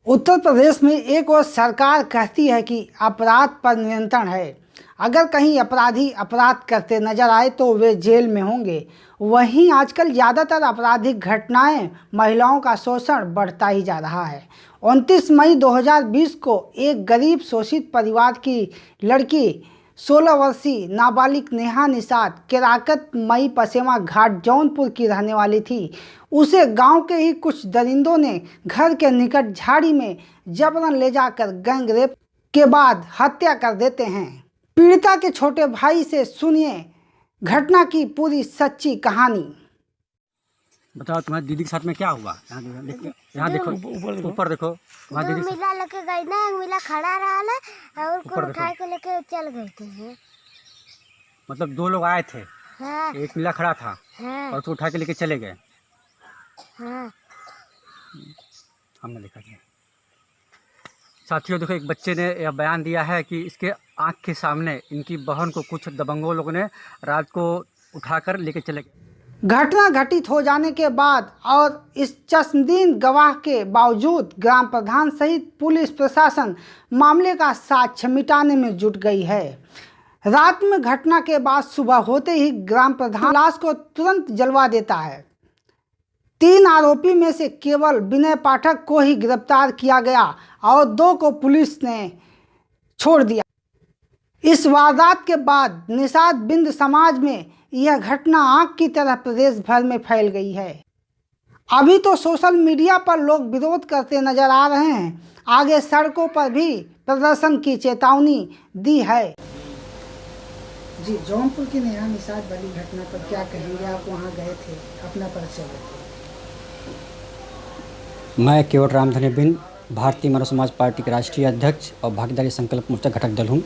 उत्तर प्रदेश में एक और सरकार कहती है कि अपराध पर नियंत्रण है। अगर कहीं अपराधी अपराध करते नजर आए तो वे जेल में होंगे। वहीं आजकल ज़्यादातर आपराधिक घटनाएं महिलाओं का शोषण बढ़ता ही जा रहा है। 29 मई 2020 को एक गरीब शोषित परिवार की लड़की 16 वर्षीय नाबालिग नेहा निषाद केराकत मई पसेवा घाट जौनपुर की रहने वाली थी। उसे गांव के ही कुछ दरिंदों ने घर के निकट झाड़ी में जबरन ले जाकर गैंग रेप के बाद हत्या कर देते हैं। पीड़िता के छोटे भाई से सुनिए घटना की पूरी सच्ची कहानी। बताओ तुम्हारी दीदी के साथ में क्या हुआ? यहाँ देखो, ऊपर देखो। तुम्हारी दीदी मिला लेके गई ना, एक मिला खड़ा रहा और को उठा के लेके चल गए थे। मतलब दो लोग आए थे। हाँ। एक मिला खड़ा था। हाँ। और उसको उठा के लेके चले गए। हाँ। हमने देखा था। साथियों देखो, एक बच्चे ने यह बयान दिया है कि इसके आँख के सामने इनकी बहन को कुछ दबंगों लोगों ने रात को उठाकर लेके चले गए। घटना घटित हो जाने के बाद और इस चश्मदीद गवाह के बावजूद ग्राम प्रधान सहित पुलिस प्रशासन मामले का साक्ष्य मिटाने में जुट गई है। रात में घटना के बाद सुबह होते ही ग्राम प्रधान लाश को तुरंत जलवा देता है। 3 आरोपी में से केवल विनय पाठक को ही गिरफ्तार किया गया और 2 को पुलिस ने छोड़ दिया। इस वारदात के बाद निषाद बिंद समाज में यह घटना आग की तरह प्रदेश भर में फैल गई है। अभी तो सोशल मीडिया पर लोग विरोध करते नजर आ रहे हैं, आगे सड़कों पर भी प्रदर्शन की चेतावनी दी है। जी, जौनपुर की नेहा निषाद वाली घटना पर क्या कहेंगे? आप वहां गए थे, अपना परिचय बताइए। मैं केवट रामधनी बिंद, भारतीय मानव समाज पार्टी के राष्ट्रीय अध्यक्ष और भागीदारी संकल्प मोर्चा घटक दल हूँ।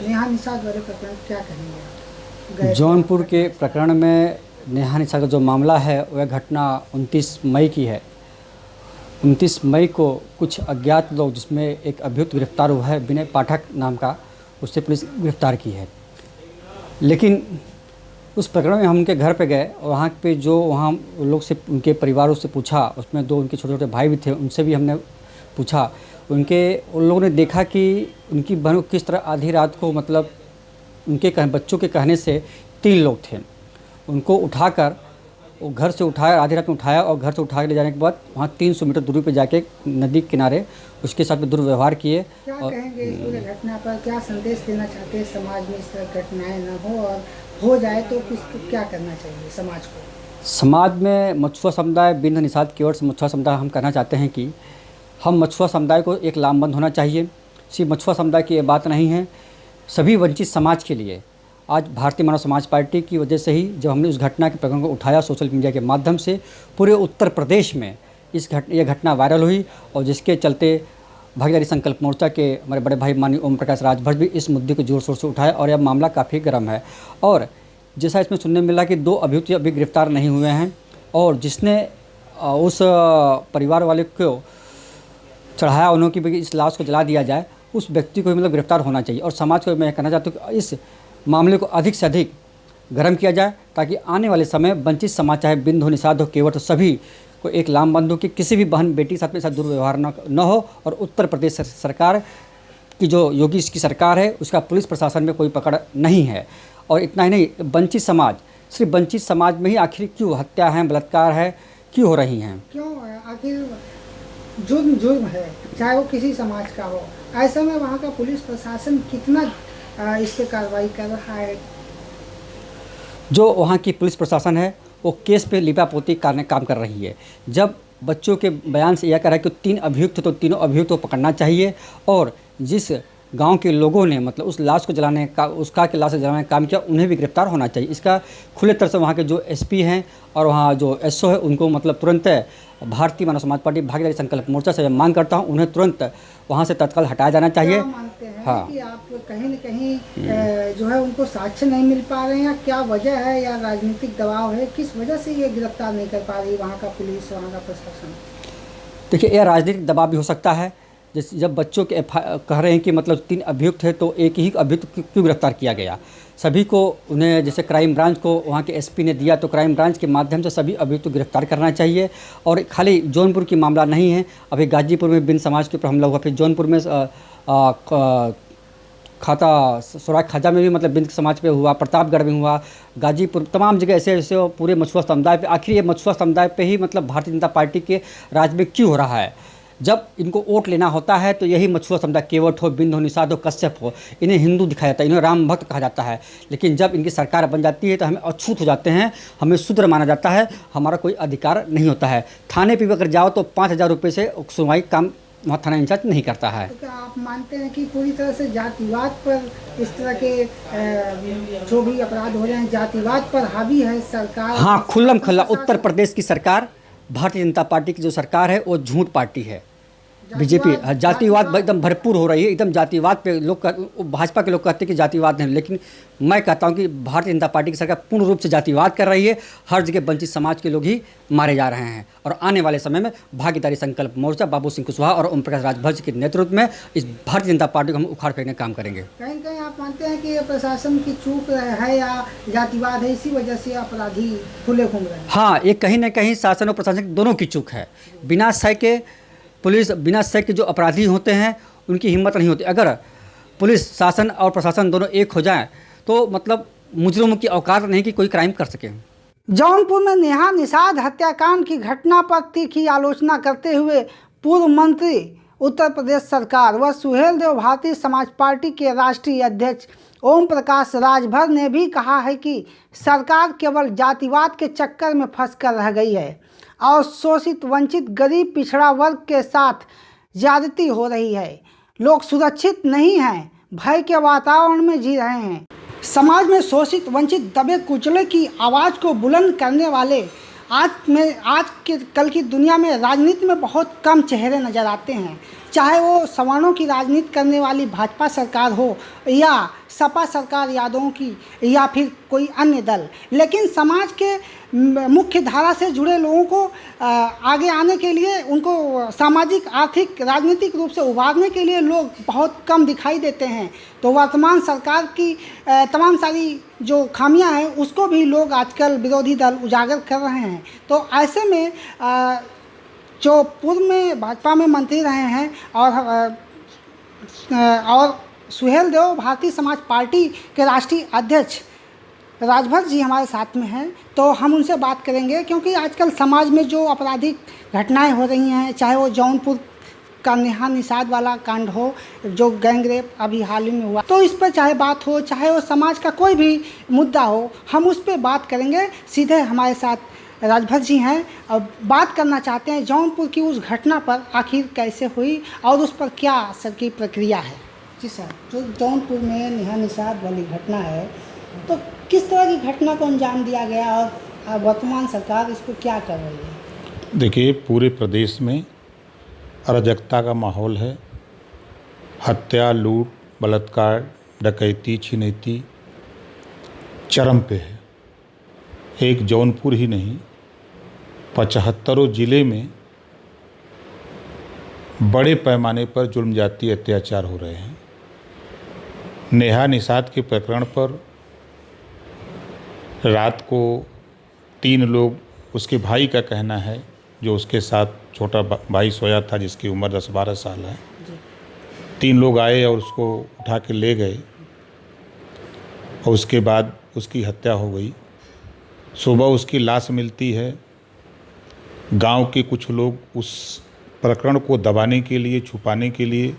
नेहा निषाद वाले प्रकरण क्या कहेंगे? जौनपुर के प्रकरण में नेहा निषाद का जो मामला है वह घटना 29 मई की है। 29 मई को कुछ अज्ञात लोग, जिसमें एक अभियुक्त गिरफ्तार हुआ है विनय पाठक नाम का, उससे पुलिस गिरफ्तार की है। लेकिन उस प्रकरण में हम उनके घर पे गए और वहाँ पे जो वहाँ लोग से उनके परिवारों से पूछा, उसमें 2 उनके छोटे छोटे भाई भी थे, उनसे भी हमने पूछा। उन लोगों ने देखा कि उनकी बहन को किस तरह आधी रात को, मतलब उनके बच्चों के कहने से 3 लोग थे, उनको उठाकर वो घर से उठाया, आधी रात में उठाया और घर से उठा के ले जाने के बाद वहाँ 300 मीटर दूरी पे जाके नदी किनारे उसके साथ में दुर्व्यवहार किए। क्या कहेंगे इस पूरी घटना पर? क्या संदेश देना चाहते हैं समाज में इस तरह घटनाएं न हो, और हो जाए तो क्या करना चाहिए समाज को? समाज में मछुआ समुदाय, बिंद निषाद केवट से मछुआ समुदाय, हम कहना चाहते हैं कि हम मछुआ समुदाय को एक लामबंद होना चाहिए। सिर्फ मछुआ समुदाय की ये बात नहीं है, सभी वंचित समाज के लिए। आज भारतीय मानव समाज पार्टी की वजह से ही जब हमने उस घटना के प्रकरण को उठाया सोशल मीडिया के माध्यम से, पूरे उत्तर प्रदेश में ये घटना वायरल हुई और जिसके चलते भागीदारी संकल्प मोर्चा के हमारे बड़े भाई माननीय ओम प्रकाश राजभर भी इस मुद्दे को जोर शोर से उठाया और यह मामला काफ़ी गर्म है। और जैसा इसमें सुनने मिला कि 2 अभियुक्त अभी गिरफ्तार नहीं हुए हैं और जिसने उस परिवार वाले को चढ़ाया, उन्होंने कि इस लाश को जला दिया जाए, उस व्यक्ति को मतलब गिरफ्तार होना चाहिए। और समाज को मैं कहना चाहता हूँ कि इस मामले को अधिक से अधिक गर्म किया जाए ताकि आने वाले समय वंचित समाज, चाहे बिंद हो, निषाद हो, केवट हो, सभी को एक लामबंद हो कि किसी भी बहन बेटी के साथ में ऐसा दुर्व्यवहार न हो। और उत्तर प्रदेश सरकार की जो योगी इसकी सरकार है, उसका पुलिस प्रशासन में कोई पकड़ नहीं है। और इतना ही नहीं, वंचित समाज, सिर्फ वंचित समाज में ही आखिर क्यों हत्या है, बलात्कार है, क्यों हो रही हैं? क्यों आखिर जुर्म है, चाहे वो किसी समाज का हो। ऐसे में वहाँ का पुलिस प्रशासन कितना इस पर कार्रवाई कर रहा है? जो वहाँ की पुलिस प्रशासन है वो केस पे लिपापोती करने काम कर रही है। जब बच्चों के बयान से यह कह रहा है कि 3 अभियुक्त, तो तीनों अभियुक्त को पकड़ना चाहिए। और जिस गांव के लोगों ने मतलब उस लाश को जलाने का, उसका के लाश जलाने का काम किया, उन्हें भी गिरफ्तार होना चाहिए। इसका खुले तरह से वहाँ के जो एसपी हैं और वहाँ जो एसओ है, उनको मतलब तुरंत भारतीय मानव समाज पार्टी भागीदारी संकल्प मोर्चा से मांग करता हूँ, उन्हें तुरंत वहाँ से तत्काल हटाया जाना चाहिए। क्या मानते हैं? हाँ। कि आप कहीं न कहीं जो है उनको साक्ष्य नहीं मिल पा रहे हैं, या क्या वजह है, या राजनीतिक दबाव है? किस वजह से ये गिरफ्तार नहीं कर पा रही वहाँ का पुलिस, वहाँ का प्रशासन? देखिए, यह राजनीतिक दबाव भी हो सकता है। जैसे जब बच्चों के कह रहे हैं कि मतलब 3 अभियुक्त है तो एक ही अभियुक्त क्यों गिरफ्तार किया गया? सभी को उन्हें जैसे क्राइम ब्रांच को वहाँ के एसपी ने दिया तो क्राइम ब्रांच के माध्यम से सभी अभी तो गिरफ्तार करना चाहिए। और खाली जौनपुर की मामला नहीं है, अभी गाजीपुर में बिन समाज के ऊपर हमला हुआ, फिर जौनपुर में सुराग खाजा में भी मतलब बिंद समाज पे हुआ, प्रतापगढ़ में हुआ, गाजीपुर, तमाम जगह ऐसे ऐसे पूरे मछुआ समुदाय पे। आखिर ये मछुआ समुदाय पे ही मतलब भारतीय जनता पार्टी के राज में क्यों हो रहा है? जब इनको वोट लेना होता है तो यही मछुआ समुदाय, केवट हो, बिंद हो, निषाद हो, कश्यप हो, इन्हें हिंदू दिखाया जाता है, इन्हें राम भक्त कहा जाता है। लेकिन जब इनकी सरकार बन जाती है तो हमें अछूत हो जाते हैं, हमें शूद्र माना जाता है, हमारा कोई अधिकार नहीं होता है। थाने पर भी अगर जाओ तो 5,000 रुपये से सुनवाई काम वहाँ थाना इंचार्ज नहीं करता है। तो क्या आप मानते हैं कि पूरी तरह से जातिवाद पर इस तरह के जो भी अपराध हो रहे हैं जातिवाद पर हावी है सरकार? हाँ, खुल्लम खुल्ला उत्तर प्रदेश की सरकार, भारतीय जनता पार्टी की जो सरकार है वो झूठ पार्टी है। बीजेपी जातिवाद एकदम भरपूर हो रही है, एकदम जातिवाद पे लोग भाजपा के लोग कहते हैं कि जातिवाद नहीं, लेकिन मैं कहता हूं कि भारतीय जनता पार्टी की सरकार पूर्ण रूप से जातिवाद कर रही है। हर जगह वंचित समाज के लोग ही मारे जा रहे हैं और आने वाले समय में भागीदारी संकल्प मोर्चा बाबू सिंह कुशवाहा और ओम प्रकाश राजभर के नेतृत्व में इस भारतीय जनता पार्टी को हम उखाड़ फेंकने का काम करेंगे। कहीं कहीं आप मानते हैं कि ये प्रशासन की चूक है या जातिवाद है, इसी वजह से अपराधी खुले घूम रहे हैं? हाँ, ये कहीं ना कहीं शासन और प्रशासन दोनों की चूक है। बिना सह के पुलिस, बिना सह के जो अपराधी होते हैं उनकी हिम्मत नहीं होती। अगर पुलिस, शासन और प्रशासन दोनों एक हो जाएं तो मतलब मुजरिमों की औकात नहीं कि कोई क्राइम कर सके। जौनपुर में नेहा निषाद हत्याकांड की घटना पर तीखी आलोचना करते हुए पूर्व मंत्री उत्तर प्रदेश सरकार व सुहेलदेव भारतीय समाज पार्टी के राष्ट्रीय अध्यक्ष ओम प्रकाश राजभर ने भी कहा है कि सरकार केवल जातिवाद के चक्कर में फंसकर रह गई है और शोषित, वंचित, गरीब, पिछड़ा वर्ग के साथ ज्यादती हो रही है। लोग सुरक्षित नहीं हैं, भय के वातावरण में जी रहे हैं। समाज में शोषित, वंचित, दबे कुचले की आवाज़ को बुलंद करने वाले आज के कल की दुनिया में राजनीति में बहुत कम चेहरे नज़र आते हैं, चाहे वो सवर्णों की राजनीति करने वाली भाजपा सरकार हो या सपा सरकार यादवों की या फिर कोई अन्य दल। लेकिन समाज के मुख्य धारा से जुड़े लोगों को आगे आने के लिए, उनको सामाजिक, आर्थिक, राजनीतिक रूप से उभारने के लिए लोग बहुत कम दिखाई देते हैं। तो वर्तमान सरकार की तमाम सारी जो खामियां हैं उसको भी लोग आजकल विरोधी दल उजागर कर रहे हैं। तो ऐसे में जो पूर्व में भाजपा में मंत्री रहे हैं और सुहेलदेव भारतीय समाज पार्टी के राष्ट्रीय अध्यक्ष राजभर जी हमारे साथ में हैं, तो हम उनसे बात करेंगे। क्योंकि आजकल समाज में जो आपराधिक घटनाएं हो रही हैं, चाहे वो जौनपुर का नेहा निषाद वाला कांड हो, जो गैंगरेप अभी हाल ही में हुआ, तो इस पर चाहे बात हो, चाहे वो समाज का कोई भी मुद्दा हो, हम उस पर बात करेंगे। सीधे हमारे साथ राजभर जी हैं और बात करना चाहते हैं जौनपुर की उस घटना पर आखिर कैसे हुई और उस पर क्या असर की प्रक्रिया है। जी सर, जो जौनपुर में नेहा निषाद वाली घटना है, तो किस तरह की घटना को अंजाम दिया गया और वर्तमान सरकार इस पर क्या कर रही है? देखिए, पूरे प्रदेश में अराजकता का माहौल है। हत्या, लूट, बलात्कार, डकैती, छिनैती चरम पे है। एक जौनपुर ही नहीं, 75 जिले में बड़े पैमाने पर जुल्म जाती अत्याचार हो रहे हैं। नेहा निषाद के प्रकरण पर रात को 3 लोग, उसके भाई का कहना है, जो उसके साथ छोटा भाई सोया था जिसकी उम्र 10-12 साल है, 3 लोग आए और उसको उठा के ले गए और उसके बाद उसकी हत्या हो गई। सुबह उसकी लाश मिलती है। गांव के कुछ लोग उस प्रकरण को दबाने के लिए, छुपाने के लिए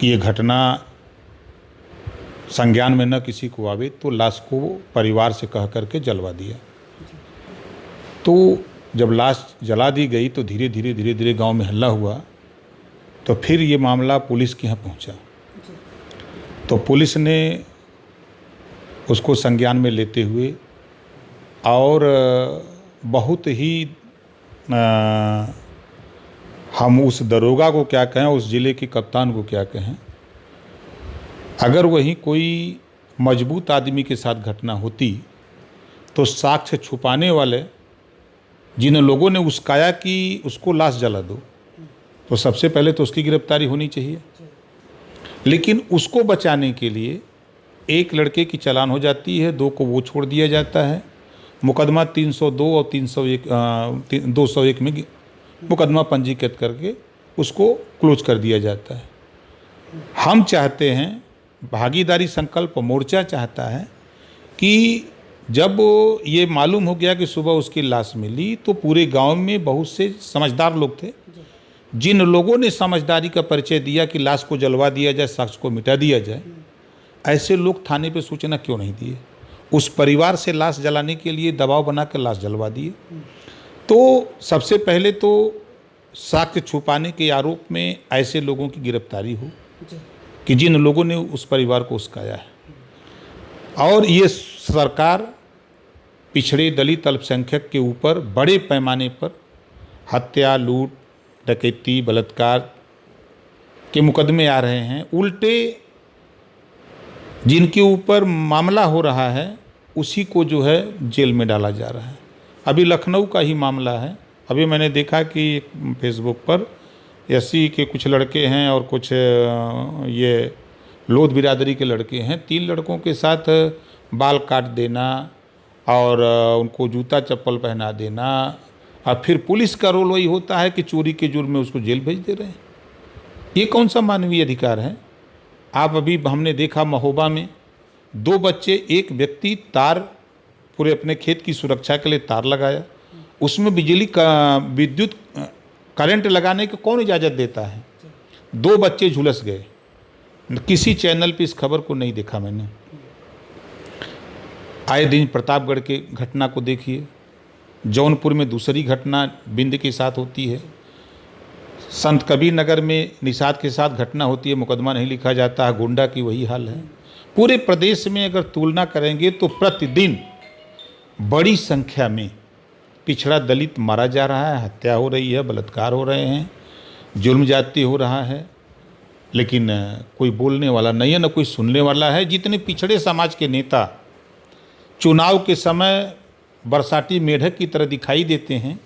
कि ये घटना संज्ञान में न किसी को आवे, तो लाश को परिवार से कह करके जलवा दिया। तो जब लाश जला दी गई तो धीरे धीरे गांव में हल्ला हुआ। तो फिर ये मामला पुलिस के यहाँ पहुंचा। तो पुलिस ने उसको संज्ञान में लेते हुए और बहुत ही हम उस दरोगा को क्या कहें, उस ज़िले के कप्तान को क्या कहें, अगर वही कोई मजबूत आदमी के साथ घटना होती तो साक्ष्य छुपाने वाले जिन लोगों ने उस्काया कि उसको लाश जला दो, तो सबसे पहले तो उसकी गिरफ्तारी होनी चाहिए। लेकिन उसको बचाने के लिए एक लड़के की चालान हो जाती है, 2 को वो छोड़ दिया जाता है। मुकदमा 302 और 201 में मुकदमा पंजीकृत करके उसको क्लोज कर दिया जाता है। हम चाहते हैं, भागीदारी संकल्प मोर्चा चाहता है कि जब ये मालूम हो गया कि सुबह उसकी लाश मिली तो पूरे गांव में बहुत से समझदार लोग थे, जिन लोगों ने समझदारी का परिचय दिया कि लाश को जलवा दिया जाए, साक्ष्य को मिटा दिया जाए, ऐसे लोग थाने पे सूचना क्यों नहीं दिए? उस परिवार से लाश जलाने के लिए दबाव बनाकर लाश जलवा दिए। तो सबसे पहले तो साक्ष्य छुपाने के आरोप में ऐसे लोगों की गिरफ्तारी हो कि जिन लोगों ने उस परिवार को उस्काया है। और ये सरकार पिछड़े दलित अल्पसंख्यक के ऊपर बड़े पैमाने पर हत्या, लूट, डकैती, बलात्कार के मुकदमे आ रहे हैं। उल्टे जिनके ऊपर मामला हो रहा है उसी को जो है जेल में डाला जा रहा है। अभी लखनऊ का ही मामला है। अभी मैंने देखा कि फेसबुक पर एससी के कुछ लड़के हैं और कुछ ये लोध बिरादरी के लड़के हैं, 3 लड़कों के साथ बाल काट देना और उनको जूता चप्पल पहना देना, और फिर पुलिस का रोल वही होता है कि चोरी के जुर्म में उसको जेल भेज दे रहे हैं। ये कौन सा मानवीय अधिकार है? आप अभी हमने देखा महोबा में 2 बच्चे, एक व्यक्ति तार पूरे अपने खेत की सुरक्षा के लिए तार लगाया, उसमें बिजली का विद्युत करंट लगाने की कौन इजाज़त देता है? 2 बच्चे झुलस गए। किसी चैनल पे इस खबर को नहीं देखा मैंने। आए दिन प्रतापगढ़ के घटना को देखिए, जौनपुर में दूसरी घटना बिंद के साथ होती है, संत कबीर नगर में निषाद के साथ घटना होती है, मुकदमा नहीं लिखा जाता है, गोंडा की वही हाल है। पूरे प्रदेश में अगर तुलना करेंगे तो प्रतिदिन बड़ी संख्या में पिछड़ा दलित मारा जा रहा है, हत्या हो रही है, बलात्कार हो रहे हैं, जुल्म जाति हो रहा है, लेकिन कोई बोलने वाला नहीं है, न कोई सुनने वाला है। जितने पिछड़े समाज के नेता चुनाव के समय बरसाती मेढक की तरह दिखाई देते हैं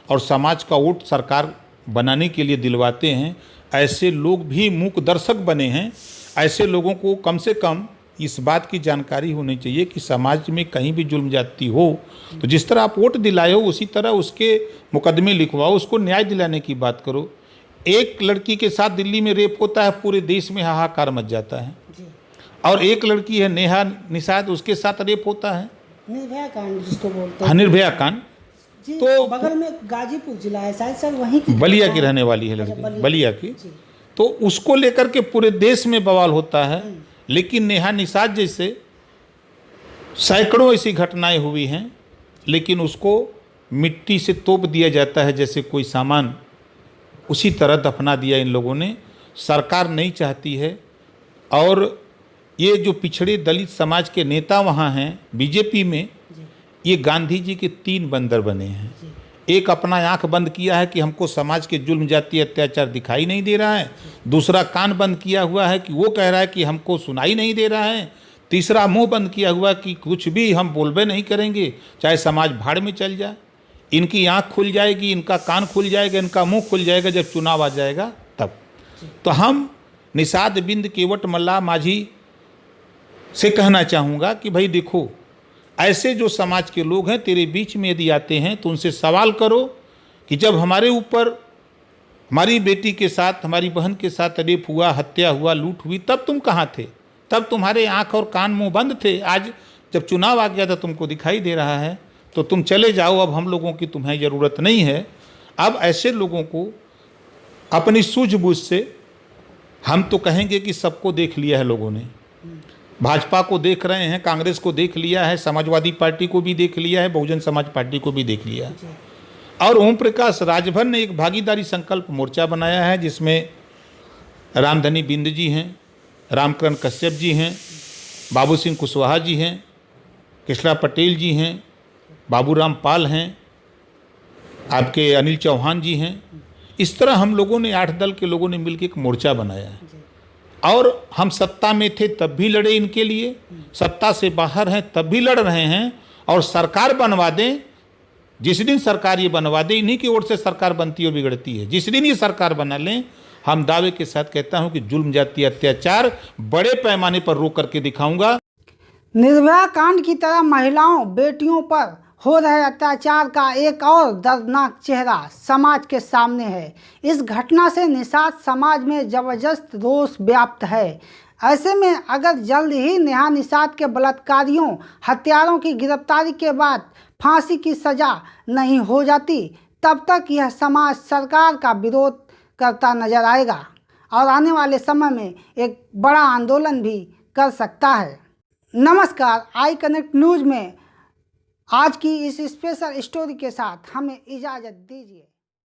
और समाज का वोट सरकार बनाने के लिए दिलवाते हैं, ऐसे लोग भी मूक दर्शक बने हैं। ऐसे लोगों को कम से कम इस बात की जानकारी होनी चाहिए कि समाज में कहीं भी जुल्म जाती हो तो जिस तरह आप वोट दिलाए हो उसी तरह उसके मुकदमे लिखवाओ, उसको न्याय दिलाने की बात करो। एक लड़की के साथ दिल्ली में रेप होता है, पूरे देश में हाहाकार मच जाता है। और एक लड़की है नेहा निषाद, उसके साथ रेप होता है, निर्भया कांड जिसको बोलते हैं, निर्भया कांड। तो बगल में गाजीपुर जिला है शायद सर, वहीं की बलिया की रहने वाली है लड़की, बलिया की। तो उसको लेकर के पूरे देश में बवाल होता है। लेकिन नेहा निषाद जैसे सैकड़ों ऐसी घटनाएं हुई हैं, लेकिन उसको मिट्टी से तोप दिया जाता है जैसे कोई सामान, उसी तरह दफना दिया इन लोगों ने। सरकार नहीं चाहती है। और ये जो पिछड़े दलित समाज के नेता वहाँ हैं बीजेपी में, ये गांधी जी के 3 बंदर बने हैं। एक अपना आंख बंद किया है कि हमको समाज के जुल्म जाति अत्याचार दिखाई नहीं दे रहा है, दूसरा कान बंद किया हुआ है कि वो कह रहा है कि हमको सुनाई नहीं दे रहा है, तीसरा मुंह बंद किया हुआ कि कुछ भी हम बोलबे नहीं करेंगे, चाहे समाज भाड़ में चल जाए। इनकी आंख खुल जाएगी, इनका कान खुल जाएगा, इनका मुंह खुल जाएगा जब चुनाव आ जाएगा तब। तो हम निषाद बिंद केवट मल्ला माझी से कहना चाहूँगा कि भाई देखो, ऐसे जो समाज के लोग हैं तेरे बीच में यदि आते हैं तो उनसे सवाल करो कि जब हमारे ऊपर हमारी बेटी के साथ, हमारी बहन के साथ रेप हुआ, हत्या हुआ, लूट हुई, तब तुम कहाँ थे? तब तुम्हारे आंख और कान मुंह बंद थे। आज जब चुनाव आ गया तो तुमको दिखाई दे रहा है, तो तुम चले जाओ, अब हम लोगों की तुम्हें ज़रूरत नहीं है। अब ऐसे लोगों को अपनी सूझबूझ से, हम तो कहेंगे कि सबको देख लिया है लोगों ने, भाजपा को देख रहे हैं, कांग्रेस को देख लिया है, समाजवादी पार्टी को भी देख लिया है, बहुजन समाज पार्टी को भी देख लिया है। और ओम प्रकाश राजभर ने एक भागीदारी संकल्प मोर्चा बनाया है जिसमें रामधनी बिंद जी हैं, रामकरण कश्यप जी हैं, बाबू सिंह कुशवाहा जी हैं, कृष्णा पटेल जी हैं, बाबूराम पाल हैं, आपके अनिल चौहान जी हैं। इस तरह हम लोगों ने 8 दल के लोगों ने मिलकर एक मोर्चा बनाया है। और हम सत्ता में थे तब भी लड़े इनके लिए, सत्ता से बाहर हैं तब भी लड़ रहे हैं। और सरकार बनवा दें, जिस दिन सरकार ये बनवा दे, इन्हीं की ओर से सरकार बनती और बिगड़ती है। जिस दिन ये सरकार बना लें, हम दावे के साथ कहता हूं कि जुल्म जाति अत्याचार बड़े पैमाने पर रोक करके दिखाऊंगा। निर्भया कांड की तरह महिलाओं बेटियों पर हो रहे अत्याचार का एक और दर्दनाक चेहरा समाज के सामने है। इस घटना से निषाद समाज में जबरदस्त रोष व्याप्त है। ऐसे में अगर जल्द ही नेहा निषाद के बलात्कारियों हत्यारों की गिरफ्तारी के बाद फांसी की सज़ा नहीं हो जाती, तब तक यह समाज सरकार का विरोध करता नजर आएगा और आने वाले समय में एक बड़ा आंदोलन भी कर सकता है। नमस्कार, आई कनेक्ट न्यूज़ में आज की इस स्पेशल स्टोरी के साथ हमें इजाज़त दीजिए।